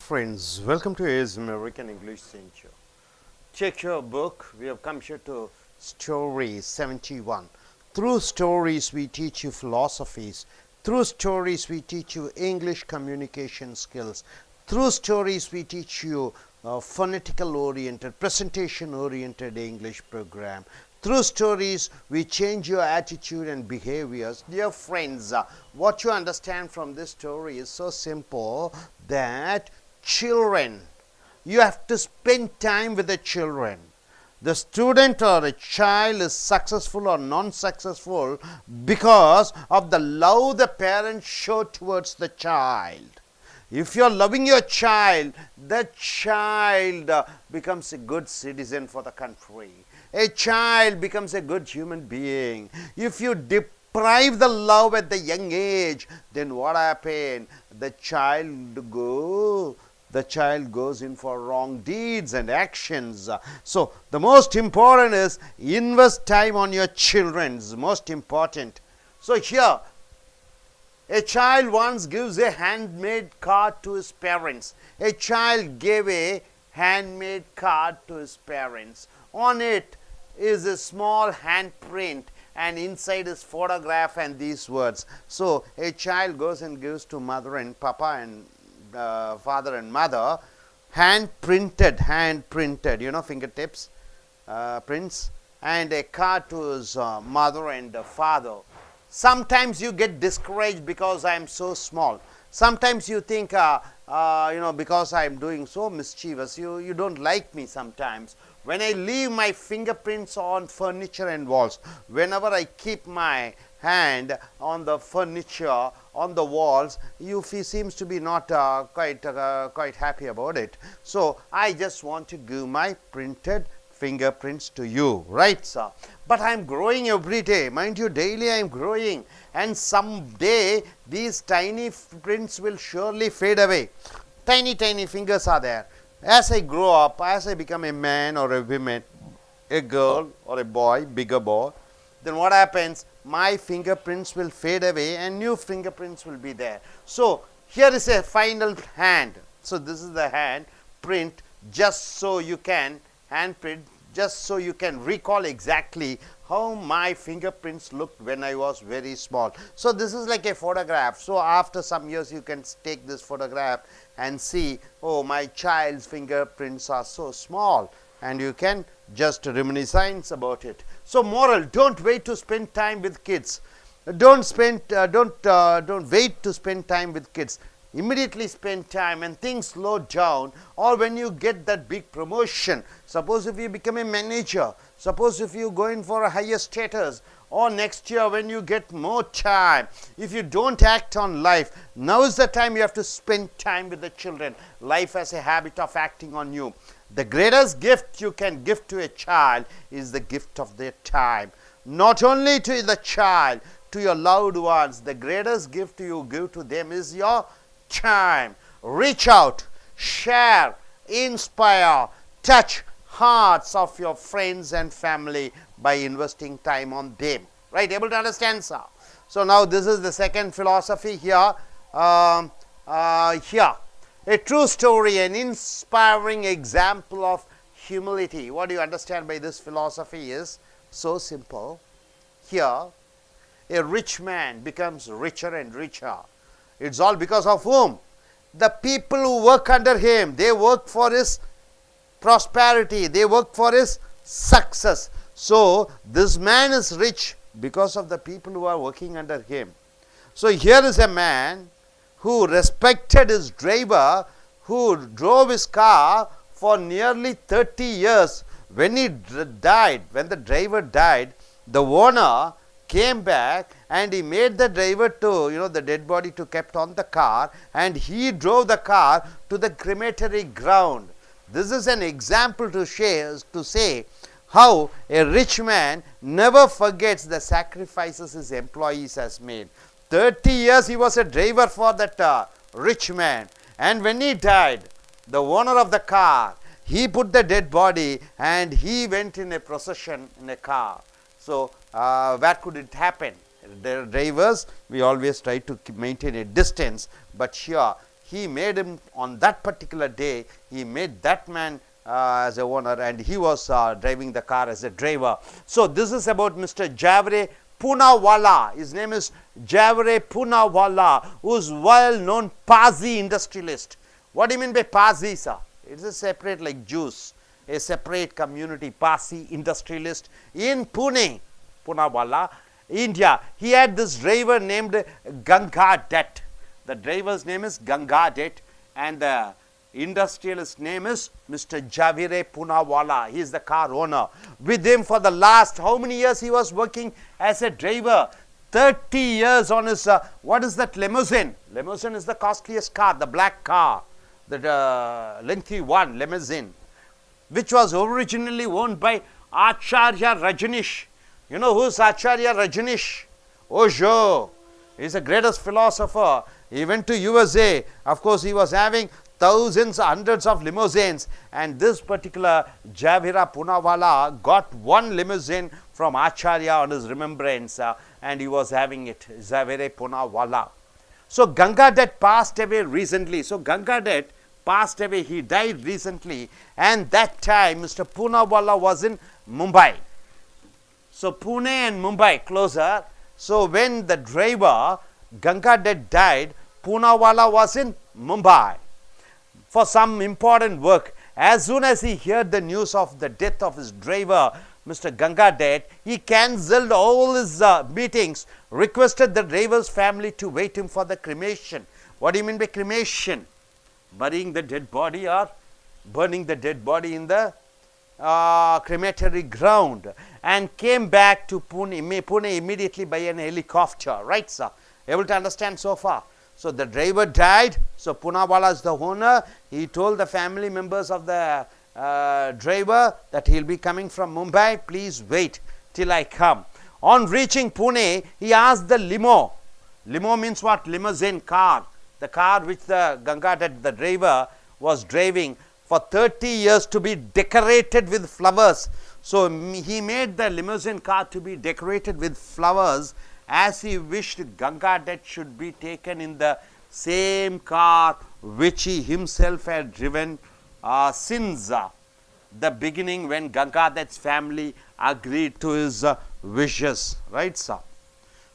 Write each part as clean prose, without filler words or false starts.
Friends, welcome to AS American English Center. Check your book. We have come here to Story 71. Through stories, we teach you philosophies. Through stories, we teach you English communication skills. Through stories, we teach you phonetical oriented, presentation oriented English program. Through stories, we change your attitude and behaviors. Dear friends, what you understand from this story is so simple that children, you have to spend time with the children. The student or a child is successful or non-successful because of the love the parents show towards the child. If you are loving your child, the child becomes a good citizen for the country. A child becomes a good human being. If you deprive the love at the young age, then what happens? The child goes in for wrong deeds and actions. So the most important is invest time on your children. It's most important. So here, a child once gives a handmade card to his parents. A child gave a handmade card to his parents. On it is a small handprint, and inside is photograph and these words. So a child goes and gives to mother and papa and father and mother hand printed, fingertips prints, and a card to his mother and father. Sometimes you get discouraged because I am so small. Sometimes you think because I am doing so mischievous, you don't like me sometimes. When I leave my fingerprints on furniture and walls, whenever I keep my hand on the furniture, on the walls, you seems to be not quite happy about it. So I just want to give my printed fingerprints to you, right, sir? But I am growing every day. Mind you, daily I am growing, and someday these tiny prints will surely fade away. Tiny fingers are there. As I grow up, as I become a man or a woman, a girl or a boy, bigger boy, then what happens? My fingerprints will fade away and new fingerprints will be there. So here is a final hand. So this is the hand print, just so you can hand print, just so you can recall exactly how my fingerprints looked when I was very small. So this is like a photograph. So after some years you can take this photograph and see, oh, my child's fingerprints are so small, and you can just reminisce about it. So moral, don't wait to spend time with kids. Don't wait to spend time with kids. Immediately spend time when things slow down, or when you get that big promotion. Suppose if you become a manager, suppose if you go in for a higher status, or next year when you get more time. If you don't act on life, now is the time you have to spend time with the children. Life has a habit of acting on you. The greatest gift you can give to a child is the gift of their time. Not only to the child, to your loved ones, the greatest gift you give to them is your time. Reach out, share, inspire, touch hearts of your friends and family by investing time on them. Right? Able to understand, sir? So now this is the second philosophy here. A true story, an inspiring example of humility. What do you understand by this philosophy is so simple. Here, a rich man becomes richer and richer. It's all because of whom? The people who work under him. They work for his prosperity. They work for his success. So this man is rich because of the people who are working under him. So here is a man who respected his driver, who drove his car for nearly 30 years. When he died, when the driver died, the owner came back and he made the driver to, the dead body to kept on the car, and he drove the car to the crematory ground. This is an example to say how a rich man never forgets the sacrifices his employees has made. 30 years he was a driver for that rich man, and when he died, the owner of the car, he put the dead body and he went in a procession in a car. So where could it happen? The drivers, we always try to maintain a distance, but here he made him on that particular day, he made that man as a owner, and he was driving the car as a driver. So this is about Mr. Javre Poonawalla. His name is Javre Poonawalla, who is well known Parsi industrialist. What do you mean by Parsi, sir? It is a separate, like Jews, a separate community, Parsi industrialist in Pune, Poonawalla, India. He had this driver named Gangadat. The driver's name is Gangadat, and the industrialist name is Mr. Javire Poonawalla. He is the car owner. With him for the last, how many years he was working as a driver? 30 years on his, what is that, limousine? Limousine is the costliest car, the black car, the lengthy one, limousine, which was originally owned by Acharya Rajneesh. You know who is Acharya Rajneesh? Osho. He is the greatest philosopher. He went to USA. Of course, he was having thousands, hundreds of limousines, and this particular Javira Poonawalla got one limousine from Acharya on his remembrance, and he was having it, Javire Poonawalla. So Gangadat passed away recently. So Gangadat passed away, he died recently, and that time Mr. Poonawalla was in Mumbai. So Pune and Mumbai closer. So when the driver Gangadat died, Poonawalla was in Mumbai for some important work. As soon as he heard the news of the death of his driver, Mr. Gangadat, he cancelled all his meetings, requested the driver's family to wait him for the cremation. What do you mean by cremation? Burying the dead body or burning the dead body in the crematory ground, and came back to Pune immediately by an helicopter. Right, sir? Able to understand so far? So the driver died. So Poonawalla is the owner. He told the family members of the driver that he will be coming from Mumbai. Please wait till I come. On reaching Pune, he asked the limo. Limo means what? Limousine car. The car which the Gangadat, the driver, was driving for 30 years to be decorated with flowers. So he made the limousine car to be decorated with flowers, as he wished Gangadat should be taken in the same car which he himself had driven since the beginning, when Gangadat's family agreed to his wishes. Right, sir?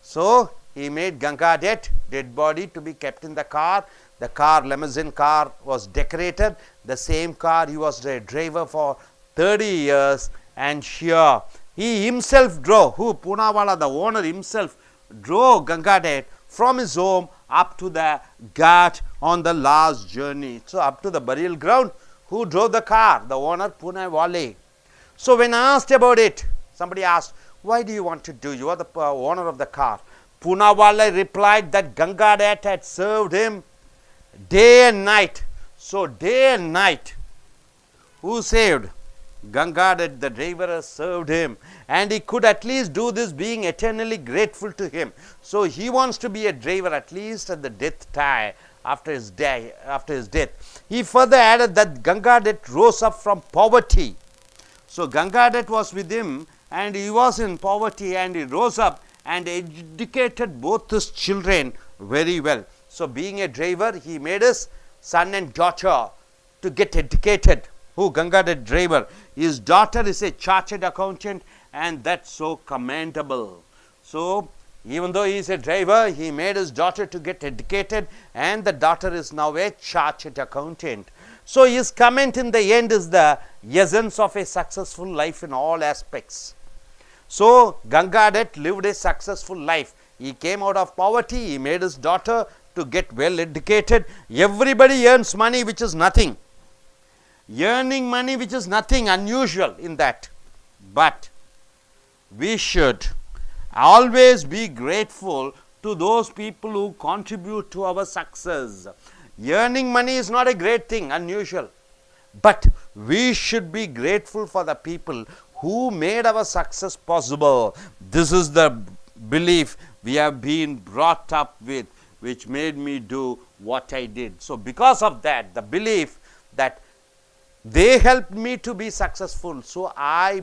So he made Gangadat dead body to be kept in the car. The car, limousine car, was decorated. The same car he was a driver for 30 years, and here he himself drove, who? Poonawalla, the owner himself, drove Gangadat from his home up to the Ghat on the last journey. So up to the burial ground, who drove the car? The owner, Poonawalla. So when asked about it, somebody asked, why do you want to do? You are the owner of the car. Poonawalla replied that Gangadat had served him day and night. So day and night, who saved? Gangadat, the driver, served him, and he could at least do this being eternally grateful to him. So he wants to be a driver at least at the death time, after his death. He further added that Gangadat rose up from poverty. So Gangadat was with him, and he was in poverty, and he rose up and educated both his children very well. So being a driver, he made his son and daughter to get educated. Who? Gangadat driver. His daughter is a chartered accountant, and that's so commendable. So even though he is a driver, he made his daughter to get educated, and the daughter is now a chartered accountant. So his comment in the end is the essence of a successful life in all aspects. So Gangadat lived a successful life. He came out of poverty, he made his daughter to get well educated. Everybody earns money, which is nothing. Earning money, which is nothing unusual in that. But we should always be grateful to those people who contribute to our success. Earning money is not a great thing, unusual. But we should be grateful for the people who made our success possible. This is the belief we have been brought up with, which made me do what I did. So because of that, the belief that they helped me to be successful, so I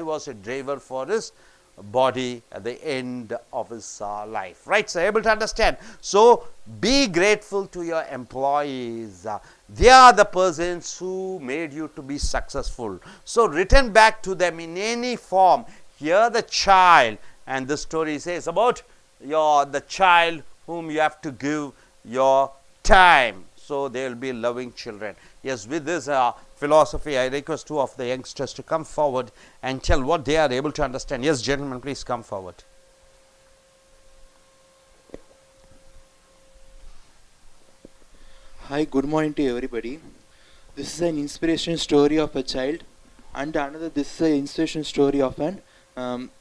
was a driver for his body at the end of his life. Right? So able to understand. So be grateful to your employees. They are the persons who made you to be successful. So return back to them in any form. Here the child, and this story says about the child whom you have to give your time. So they will be loving children. Yes, with this philosophy, I request two of the youngsters to come forward and tell what they are able to understand. Yes, gentlemen, please come forward. Hi, good morning to everybody. This is an inspiration story of a child, and this is an inspiration story of an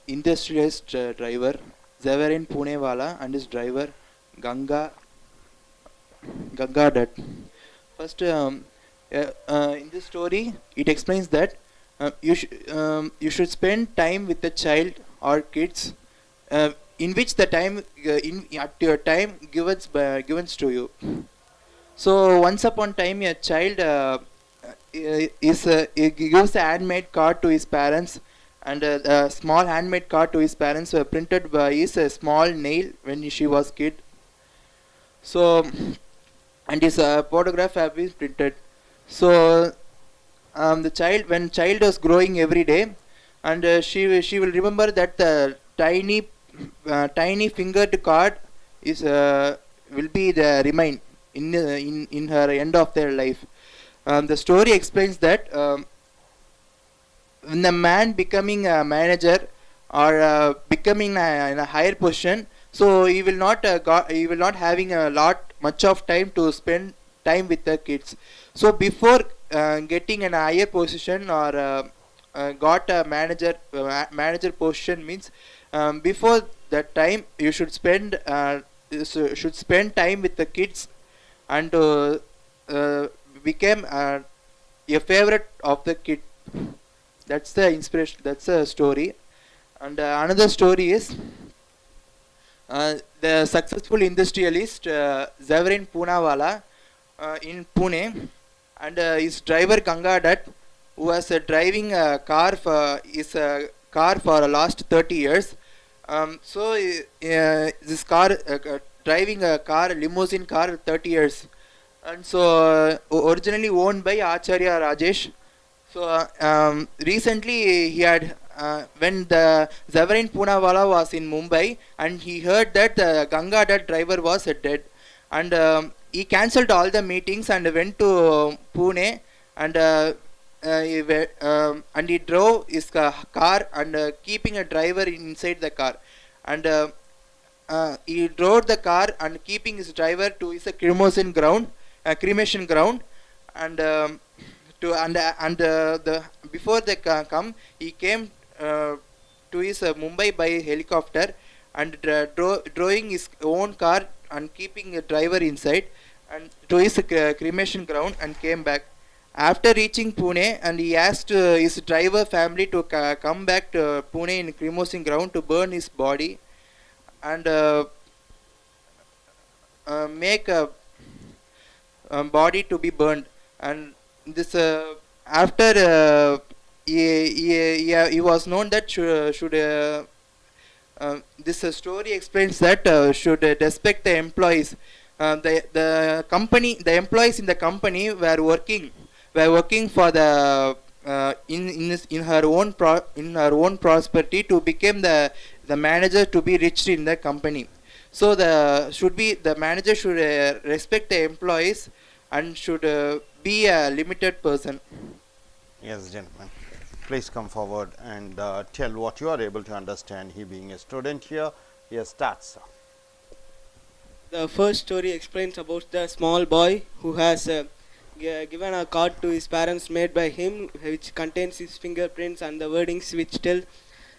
industrialist driver, Zaverin Punewala, and his driver Ganga Dutt. First, in this story, it explains that you should spend time with the child or kids, in which the time at your time given to you. So once upon a time, a child gives a handmade card to his parents, and a small handmade card to his parents were printed by his small nail when she was kid. So, and his photograph have been printed. So when child was growing every day, and she will remember that the tiny fingered card is will be the remain in her end of their life. The story explains that when the man becoming a manager or becoming in a higher position, so he will not having a lot much of time to spend time with the kids. So before getting an higher position or got a manager position means, before that time you should spend time with the kids, and became a favorite of the kid. That's the inspiration. That's a story. And another story is the successful industrialist Zaverin Punawala in Pune, and his driver Ganga Dutt, who was driving a car for the last 30 years. So this car driving a limousine car 30 years, and so originally owned by Acharya Rajesh. So recently he had when the Zaverin Punawala was in Mumbai, and he heard that the Ganga Dutt driver was dead, and he cancelled all the meetings and went to Pune, and he drove his car, and keeping a driver inside the car, and he drove the car and keeping his driver to his cremation ground, and before they come, he came to his Mumbai by helicopter, and drawing his own car and keeping a driver inside, and to his cremation ground, and came back. After reaching Pune, and he asked his driver family to come back to Pune in cremation ground to burn his body, and make a body to be burned. And this after he was known that should this story explains that should respect the employees. The employees in the company were working for the in her own prosperity to become the manager to be rich in the company. So the manager should respect the employees and should be a limited person. Yes, gentlemen, please come forward and tell what you are able to understand. He being a student here, starts. The first story explains about the small boy who has given a card to his parents made by him, which contains his fingerprints and the wordings which tell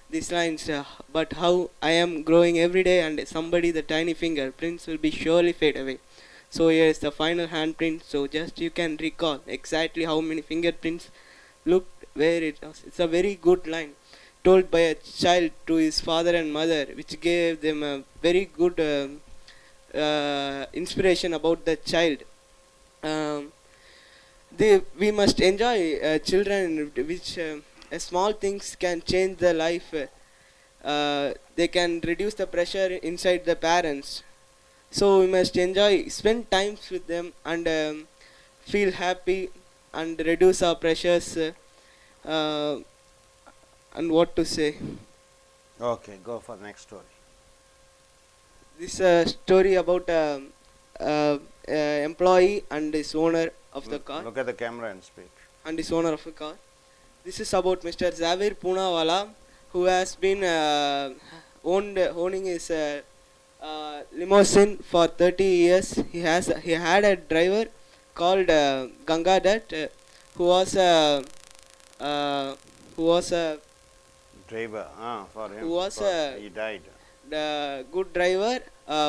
these lines, but how I am growing every day, and somebody the tiny fingerprints will be surely fade away. So here is the final handprint, so just you can recall exactly how many fingerprints looked where it was. It's a very good line told by a child to his father and mother, which gave them a very good inspiration about the child. We must enjoy children, which small things can change the life. they can reduce the pressure inside the parents. So we must enjoy, spend times with them, and feel happy and reduce our pressures. Uh, and what to say? Okay, go for the next story. This story about employee and his owner of the car. Look at the camera and speak. And his owner of a car. This is about Mr. Zavir Poonawala, who has been owning his limousine for 30 years. He had a driver called Gangadhat, who was a Driver, for him. Who was he died. the good driver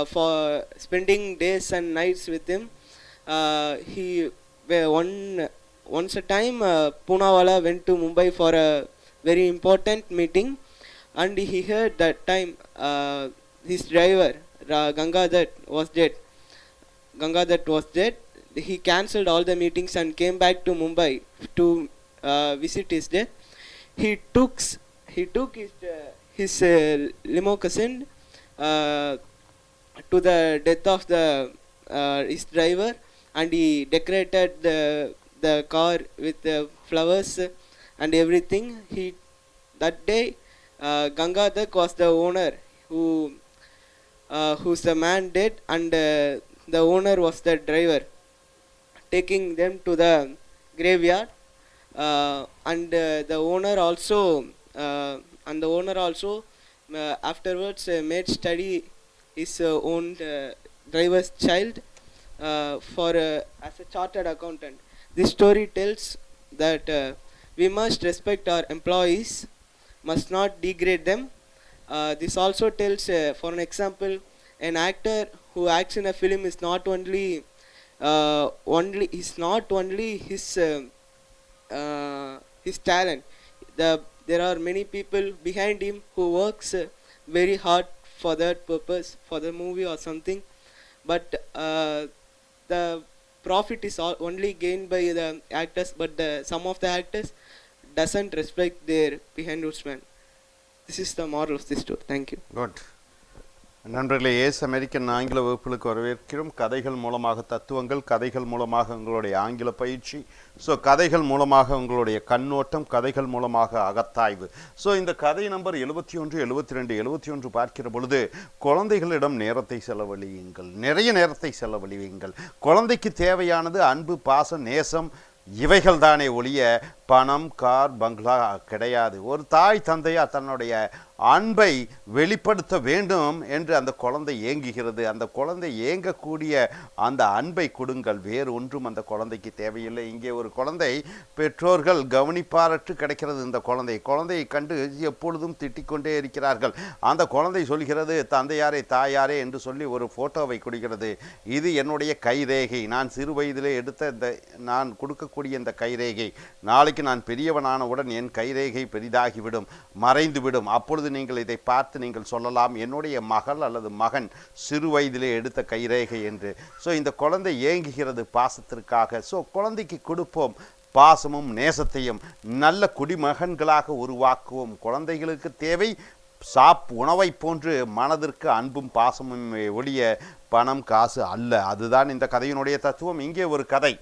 for spending days and nights with him. Once a time Poonawala went to Mumbai for a very important meeting, and he heard that time his driver Gangadhat was dead. Gangadhat was dead. He cancelled all the meetings and came back to Mumbai to visit his death. He took his limousine to the death of the his driver, and he decorated the car with flowers and everything. That day Gangadhat was the owner who's the man dead, and the owner was the driver, taking them to the graveyard, and the owner also afterwards made study his own driver's child for as a chartered accountant. This story tells that we must respect our employees, must not degrade them. This also tells, for an example, an actor who acts in a film is not only his talent. There are many people behind him who works very hard for that purpose, for the movie or something, but the profit is only gained by the actors, but some of the actors doesn't respect their behind-woodsman. This is the moral of this story. Thank you. Good. நண்பர்களே, ace American ஆங்கில வகுப்புகளுக்கு வரவேற்கிறோம். கதைகள் மூலமாக தத்துவங்கள், கதைகள் மூலமாக உங்களுடைய ஆங்கில பயிற்சி, ஸோ கதைகள் மூலமாக உங்களுடைய கண்ணோட்டம், கதைகள் மூலமாக அகத்தாய்வு. ஸோ இந்த கதை நம்பர் 71, 72, 71 பார்க்கிற பொழுது, குழந்தைகளிடம் நேரத்தை செலவழியுங்கள், நிறைய நேரத்தை செலவழியுங்கள். குழந்தைக்கு தேவையானது அன்பு, பாசம், நேசம், இவைகள் தானே ஒழிய பணம், கார், பங்களா கிடையாது. ஒரு தாய் தந்தையா தன்னுடைய அன்பை வெளிப்படுத்த வேண்டும் என்று அந்த குழந்தை ஏங்குகிறது. அந்த குழந்தை ஏங்கக்கூடிய அந்த அன்பை கொடுங்கள், வேறு ஒன்றும் அந்த குழந்தைக்கு தேவையில்லை. இங்கே ஒரு குழந்தை பெற்றோர்கள் கவனிப்பாரற்று கிடைக்கிறது. இந்த குழந்தையை கண்டு எப்பொழுதும் திட்டிக்கொண்டே இருக்கிறார்கள். அந்த குழந்தை சொல்கிறது, தந்தையாரே தாயாரே என்று சொல்லி ஒரு ஃபோட்டோவை கொடுக்கிறது. இது என்னுடைய கைரேகை, நான் சிறு வயதிலே எடுத்த நான் கொடுக்கக்கூடிய இந்த கைரேகை, நாளைக்கு நான் பெரியவனானவுடன் என் கைரேகை பெரிதாகிவிடும், மறைந்துவிடும். அப்பொழுது நீங்கள் இதை பார்த்து நீங்கள் சொல்லலாம், என்னுடைய மகள் அல்லது மகன் சிறு வயதிலே எடுத்த கைரேகை என்று. ஸோ இந்த குழந்தை ஏங்குகிறது பாசத்திற்காக. ஸோ குழந்தைக்கு கொடுப்போம் பாசமும் நேசத்தையும், நல்ல குடிமகன்களாக உருவாக்குவோம். குழந்தைகளுக்கு தேவை உணவை போன்று மனதிற்கு அன்பும் பாசமும் ஒழிய பணம் காசு அல்ல. அதுதான் இந்த கதையினுடைய தத்துவம். இங்கே ஒரு கதை.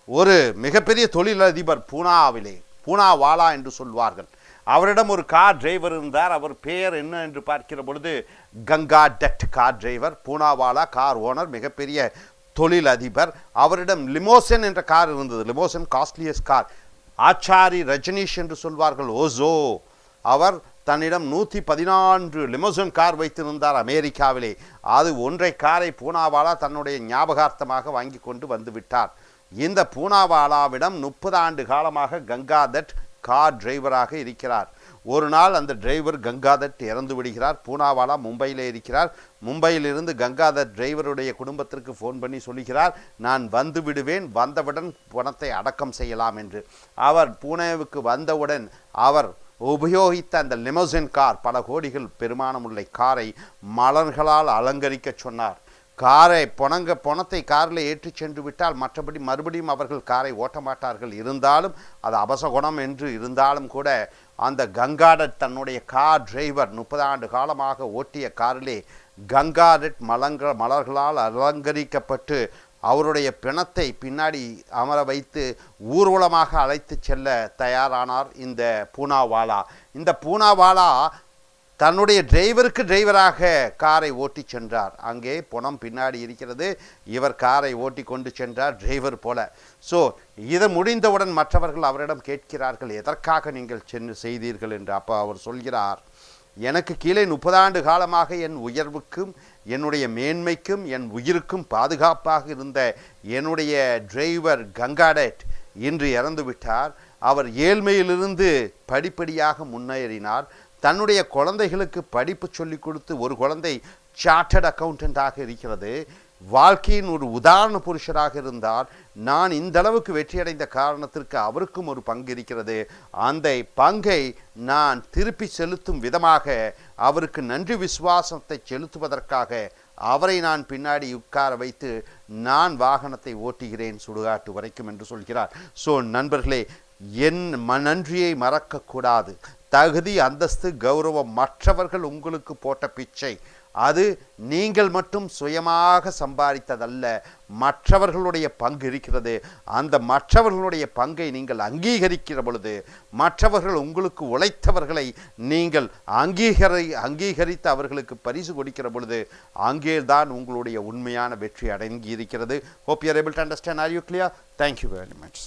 ஒரு மிகப்பெரிய தொழிலதிபர் பூனாவாலா என்று சொல்வார்கள். அவரிடம் ஒரு கார் டிரைவர் இருந்தார். அவர் பெயர் என்ன என்று பார்க்கிற பொழுது கங்காடட் car driver. Poonawala car owner, மிகப்பெரிய தொழிலதிபர். அவரிடம் லிமோசன் என்ற கார் இருந்தது. Limousine costliest car. Acharya Rajneesh என்று சொல்வார்கள், ஓசோ. அவர் தன்னிடம் 114 லிமோசன் கார் வைத்திருந்தார் அமெரிக்காவிலே. அது ஒன்றை காரை பூனாவாலா தன்னுடைய ஞாபகார்த்தமாக வாங்கி கொண்டு வந்து விட்டார். இந்த பூனாவாலாவிடம் 30 ஆண்டு காலமாக கங்காதட் கார் டிரைவராக இருக்கிறார். ஒரு நாள் அந்த டிரைவர் கங்காதட் இறந்து விடுகிறார். பூனாவாலா மும்பையில் இருக்கிறார். மும்பையிலிருந்து கங்காதட் டிரைவருடைய குடும்பத்திற்கு ஃபோன் பண்ணி சொல்லுகிறார், நான் வந்து விடுவேன், வந்தவுடன் பணத்தை அடக்கம் செய்யலாம் என்று. அவர் பூனேவுக்கு வந்தவுடன் அவர் உபயோகித்த அந்த லிமோசின் கார், பல கோடிகள் பெருமானமுள்ள காரை மலர்களால் அலங்கரிக்க சொன்னார். காரை பணத்தை காரில் ஏற்றி சென்று விட்டால் மற்றபடி மறுபடியும் அவர்கள் காரை ஓட்ட மாட்டார்கள். இருந்தாலும் அது அபசகுணம் என்று இருந்தாலும் கூட அந்த கங்காடட் தன்னுடைய கார் டிரைவர் 30 ஆண்டு காலமாக ஓட்டிய காரிலே கங்காடட் மலர்களால் அலங்கரிக்கப்பட்டு அவருடைய பிணத்தை பின்னாடி அமர வைத்து ஊர்வலமாக அழைத்து செல்ல தயாரானார் இந்த பூனாவாலா. இந்த பூனாவாலா தன்னுடைய டிரைவராக காரை ஓட்டி சென்றார். அங்கே பணம் பின்னாடி இருக்கிறது, இவர் காரை ஓட்டி கொண்டு சென்றார் டிரைவர் போல. ஸோ இது முடிந்தவுடன் மற்றவர்கள் அவரிடம் கேட்கிறார்கள், எதற்காக நீங்கள் செய்தீர்கள் என்று. அப்போ அவர் சொல்கிறார், எனக்கு கீழே 30 ஆண்டு காலமாக என் உயர்வுக்கும் என்னுடைய மேன்மைக்கும் என் உயிருக்கும் பாதுகாப்பாக இருந்த என்னுடைய டிரைவர் கங்காடட் இன்று இறந்து விட்டார். அவர் ஏழ்மையிலிருந்து படிப்படியாக முன்னேறினார். தன்னுடைய குழந்தைகளுக்கு படிப்பு சொல்லிக் கொடுத்து, ஒரு குழந்தை சார்ட்டர்ட் அக்கௌண்டண்டாக இருக்கிறது, வாழ்க்கையின் ஒரு உதாரண புருஷராக இருந்தார். நான் இந்த அளவுக்கு வெற்றியடைந்த காரணத்திற்கு அவருக்கும் ஒரு பங்கு இருக்கிறது. அந்த பங்கை நான் திருப்பி செலுத்தும் விதமாக அவருக்கு நன்றி விசுவாசத்தை செலுத்துவதற்காக அவரை நான் பின்னாடி உட்கார வைத்து நான் வாகனத்தை ஓட்டுகிறேன் சுடுகாட்டு வரைக்கும் என்று சொல்கிறார். ஸோ நண்பர்களே, என் நன்றியை மறக்கக்கூடாது. தகுதி, அந்தஸ்து, கௌரவம் மற்றவர்கள் உங்களுக்கு போட்ட பிச்சை, அது நீங்கள் மட்டும் சுயமாக சம்பாதித்ததல்ல, மற்றவர்களுடைய பங்கு இருக்கிறது. அந்த மற்றவர்களுடைய பங்கை நீங்கள் அங்கீகரிக்கிற பொழுது, மற்றவர்கள் உங்களுக்கு உழைத்தவர்களை நீங்கள் அங்கீகரித்து அவர்களுக்கு பரிசு கொடுக்கிற பொழுது, அங்கேதான் உங்களுடைய உண்மையான வெற்றி அடங்கி இருக்கிறது. Hope you are able to understand. Are you clear? Thank you very much.